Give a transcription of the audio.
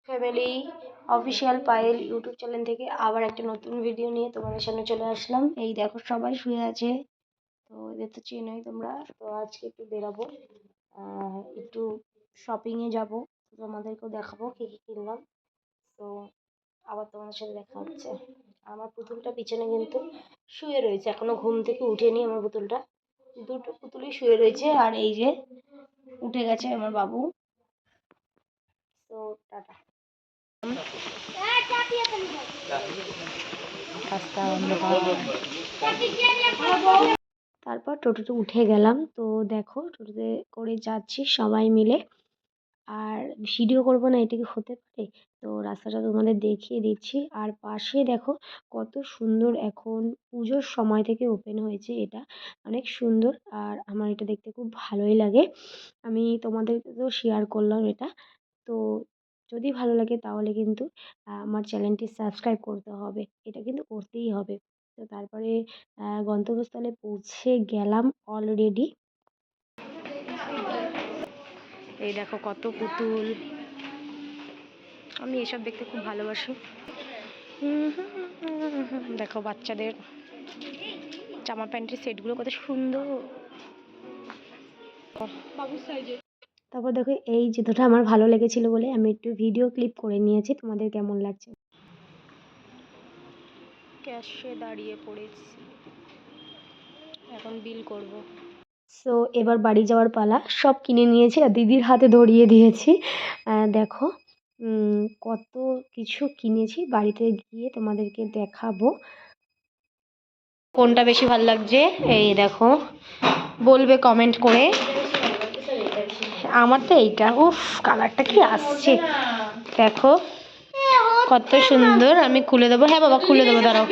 Family official Payel YouTube channel থেকে আবার একটা নতুন ভিডিও নিয়ে তোমাদের সামনে চলে আসলাম। এই দেখো সবাই শুয়ে আছে, তো এদের তো চেনোই তোমরা। তো আজকে একটু বেরাবো, একটু শপিংয়ে যাবো, তোমাদেরকেও দেখাবো কী কী কিনলাম। তো আবার তোমাদের সাথে দেখা হচ্ছে। আমার পুতুলটা পিছনে কিন্তু শুয়ে রয়েছে, এখনো ঘুম থেকে উঠেনি আমার পুতুলটা। দুটো পুতুলই শুয়ে রয়েছে, আর এই যে উঠে গেছে আমার বাবু। তো টাটা। তারপর টোটোতে উঠে গেলাম। তো দেখো টোটোতে করে যাচ্ছি সবাই মিলে, আর ভিডিও করবো না এটা কি হতে পারে? তো রাস্তাটা তোমাদের দেখিয়ে দিচ্ছি। আর পাশে দেখো কত সুন্দর, এখন পুজোর সময় থেকে ওপেন হয়েছে, এটা অনেক সুন্দর। আর আমার এটা দেখতে খুব ভালোই লাগে, আমি তোমাদেরকেও শেয়ার করলাম এটা। তো যদি ভালো লাগে তাহলে কিন্তু আমার চ্যানেলটি সাবস্ক্রাইব করতে হবে, এটা কিন্তু করতেই হবে। তো তারপরে গন্তব্যস্থলে পৌঁছে গেলাম অলরেডি। এই দেখো কত পুতুল, আমি এসব দেখতে খুব ভালোবাসি। দেখো বাচ্চাদের জামা প্যান্টের সেটগুলো কত সুন্দর। তারপর দেখো এই জুতোটা আমার ভালো লেগেছিল বলে আমি একটু ভিডিও ক্লিপ করে নিয়েছি, তোমাদের কেমন লাগছে। ক্যাশে দাঁড়িয়ে পড়েছি, এখন বিল করব। সো এবার বাড়ি যাওয়ার পালা, সব কিনে নিয়েছি আর দিদির হাতে ধরিয়ে দিয়েছি। দেখো কত কিছু কিনেছি, বাড়িতে গিয়ে তোমাদেরকে দেখাবো কোনটা বেশি ভালো লাগছে। এই দেখো, বলবে কমেন্ট করে। আমার তো এইটা, উফ কালারটা কি আসছে দেখো কত সুন্দর। আমি খুলে দেবো, হ্যাঁ বাবা খুলে দেবো, দাঁড়াও।